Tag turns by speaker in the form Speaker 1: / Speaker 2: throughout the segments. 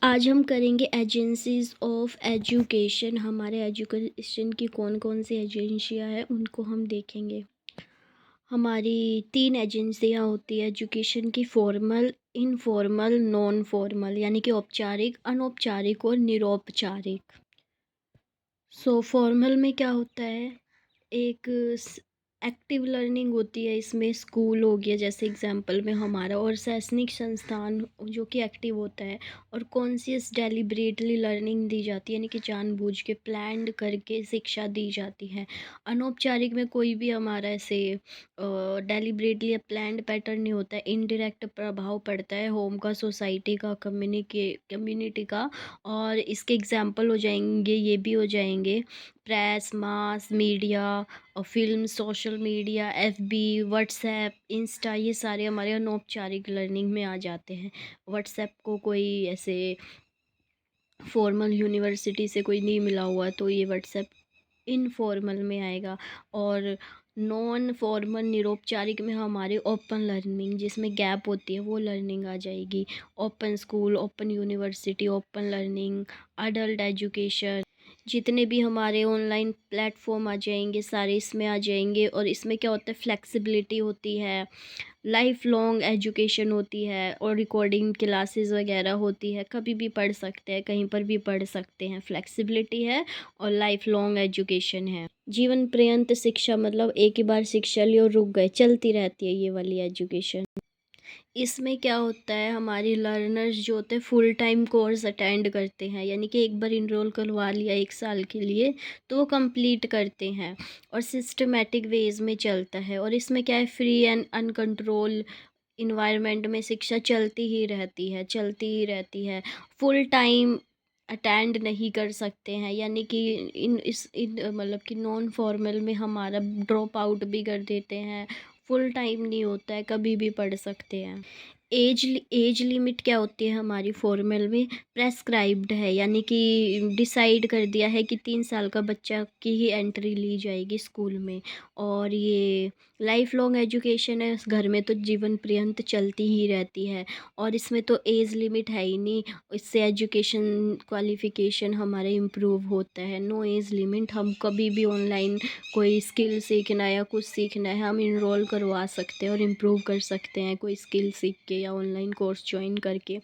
Speaker 1: आज हम करेंगे एजेंसीज ऑफ एजुकेशन। हमारे एजुकेशन की कौन कौन सी एजेंसियां हैं उनको हम देखेंगे। हमारी 3 एजेंसियां होती है एजुकेशन की: फॉर्मल, इनफॉर्मल, नॉन फॉर्मल, यानी कि औपचारिक, अनौपचारिक और निरौपचारिक। फॉर्मल में क्या होता है? एक एक्टिव लर्निंग होती है, इसमें स्कूल हो गया जैसे एग्जांपल में हमारा, और शैक्षणिक संस्थान जो कि एक्टिव होता है। और कॉन्शियस डेलिब्रेटली लर्निंग दी जाती है, यानी कि जानबूझ के प्लान्ड करके शिक्षा दी जाती है। अनौपचारिक में कोई भी हमारा ऐसे डेलिब्रेटली या प्लान्ड पैटर्न नहीं होता है, इनडायरेक्ट प्रभाव पड़ता है होम का, सोसाइटी का, कम्युनिटी का। और इसके एग्जाम्पल हो जाएंगे, ये भी हो जाएंगे प्रेस, मास मीडिया और film, social media, FB, WhatsApp, Insta, ये सारे हमारे अनौपचारिक लर्निंग में आ जाते हैं। व्हाट्सएप को कोई ऐसे फॉर्मल यूनिवर्सिटी से कोई नहीं मिला हुआ तो ये व्हाट्सएप इनफॉर्मल में आएगा। और नॉन फॉर्मल निरौपचारिक में हमारे ओपन लर्निंग, जिसमें गैप होती है, वो लर्निंग आ जाएगी। Open school, open university, open learning, adult education, जितने भी हमारे ऑनलाइन प्लेटफॉर्म आ जाएंगे सारे इसमें आ जाएंगे। और इसमें क्या होता है? फ्लेक्सिबिलिटी होती है, लाइफ लॉन्ग एजुकेशन होती है, और रिकॉर्डिंग क्लासेस वगैरह होती है, कभी भी पढ़ सकते हैं, कहीं पर भी पढ़ सकते हैं, फ्लेक्सिबिलिटी है और लाइफ लॉन्ग एजुकेशन है। जीवन पर्यंत शिक्षा मतलब एक ही बार शिक्षा ली और रुक गए, चलती रहती है ये वाली एजुकेशन। इसमें क्या होता है? हमारी लर्नर्स जो होते हैं फुल टाइम कोर्स अटेंड करते हैं, यानी कि एक बार इनरोल करवा लिया 1 साल के लिए तो वो कंप्लीट करते हैं, और सिस्टमेटिक वेज में चलता है। और इसमें क्या है? फ्री एंड अनकंट्रोल इन्वायरमेंट में शिक्षा चलती ही रहती है। फुल टाइम अटेंड नहीं कर सकते हैं, यानी कि इन मतलब कि नॉन फॉर्मल में हमारा ड्रॉप आउट भी कर देते हैं। फुल टाइम नहीं होता है, कभी भी पढ़ सकते हैं। एज लिमिट क्या होती है हमारी फॉर्मल में? प्रेस्क्राइब्ड है, यानी कि डिसाइड कर दिया है कि 3 साल का बच्चा की ही एंट्री ली जाएगी स्कूल में। और ये लाइफ लॉन्ग एजुकेशन है, घर में तो जीवन पर्यंत चलती ही रहती है। और इसमें तो एज लिमिट है ही नहीं, इससे एजुकेशन क्वालिफिकेशन हमारा इम्प्रूव होता है। नो एज लिमिट, हम कभी भी ऑनलाइन कोई स्किल सीखना है या कुछ सीखना है, हम इनरोल करवा सकते हैं और इम्प्रूव कर सकते हैं कोई स्किल सीख के या ऑनलाइन कोर्स ज्वाइन करके।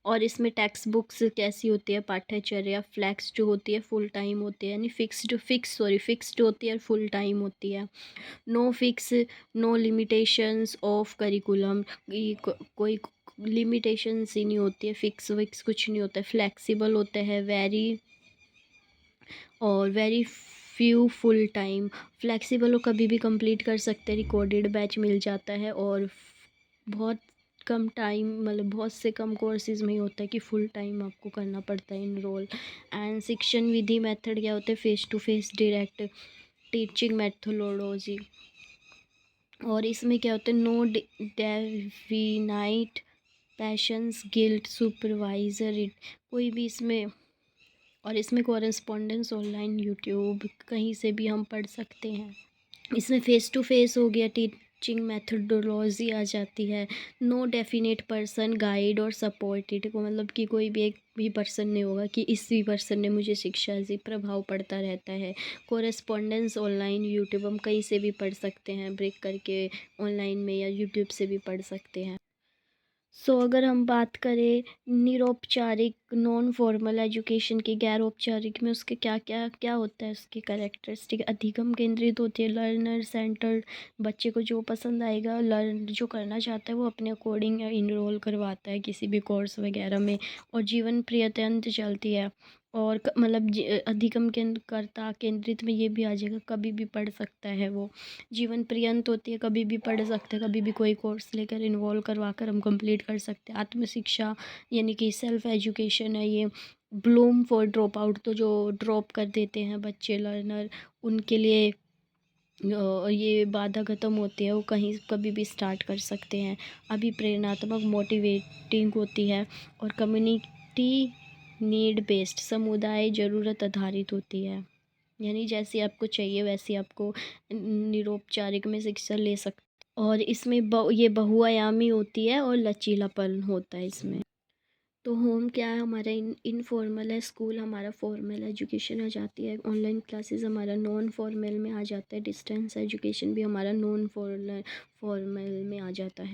Speaker 1: और इसमें टेक्स्ट बुक्स कैसी होती है? पाठ्यचर्या फ्लैक्स जो होती है, फुल टाइम होती है, यानी फिक्स्ड होती है और फुल टाइम होती है। No fix, no limitations of curriculum, कोई लिमिटेशंस ही नहीं होती है, फिक्स विक्स कुछ नहीं होता है, फ्लेक्सिबल होता है, very few full time. Flexible हो, कभी भी कंप्लीट कर सकते हैं, रिकॉर्डेड बैच मिल जाता है। और बहुत कम टाइम, मतलब बहुत से कम कोर्सेज में ही होता है कि फुल टाइम आपको करना पड़ता है इनरोल। एंड शिक्षण विधि मेथड क्या होते हैं? Face to face direct teaching methodology. और इसमें क्या होता है? No definite passions guilt supervisor it, कोई भी इसमें। और इसमें कॉरेस्पॉन्डेंस ऑनलाइन यूट्यूब कहीं से भी हम पढ़ सकते हैं। इसमें फेस टू फेस हो गया, टीचिंग मेथडोलॉजी आ जाती है। नो डेफिनेट पर्सन गाइड और सपोर्टेड को, मतलब कि कोई भी एक भी पर्सन नहीं होगा कि इसी पर्सन ने मुझे शिक्षा दी, प्रभाव पड़ता रहता है। कोरेस्पॉन्डेंस ऑनलाइन यूट्यूब, हम कहीं से भी पढ़ सकते हैं ब्रेक करके ऑनलाइन में, या यूट्यूब से भी पढ़ सकते हैं। अगर हम बात करें निरौपचारिक नॉन फॉर्मल एजुकेशन की, गैर औपचारिक में, उसके क्या क्या क्या होता है? उसकी कैरेक्टरिस्टिक अधिगम केंद्रित होती है, लर्नर सेंटर्ड, बच्चे को जो पसंद आएगा, लर्न जो करना चाहता है वो अपने अकॉर्डिंग इनरोल करवाता है किसी भी कोर्स वगैरह में। और जीवन पर्यंत चलती है। और मतलब अधिगम केंद्रकर्ता केंद्रित में ये भी आ जाएगा, कभी भी पढ़ सकता है वो। जीवन पर्यंत होती है, कभी भी पढ़ सकते हैं, कभी भी कोई कोर्स लेकर इन्वॉल्व करवा कर हम कंप्लीट कर सकते हैं। आत्म शिक्षा, यानी कि सेल्फ एजुकेशन है ये। ब्लूम फॉर ड्रॉप आउट, तो जो ड्रॉप कर देते हैं बच्चे लर्नर, उनके लिए ये बाधा खत्म होती है, वो कहीं कभी भी स्टार्ट कर सकते हैं। अभी प्रेरणात्मक मोटिवेटिंग होती है। और कम्युनिटी नीड बेस्ड, समुदाय ज़रूरत आधारित होती है, यानी जैसी आपको चाहिए वैसी आपको निरौपचारिक में शिक्षा ले सकते। और इसमें ये बहुआयामी होती है और लचीलापन होता है इसमें। तो होम क्या है हमारा, इनफॉर्मल है, स्कूल हमारा फॉर्मल एजुकेशन आ जाती है, ऑनलाइन क्लासेस हमारा नॉन फॉर्मल में आ जाता है, डिस्टेंस एजुकेशन भी हमारा नॉन फॉर्मल फॉर्मल में आ जाता है।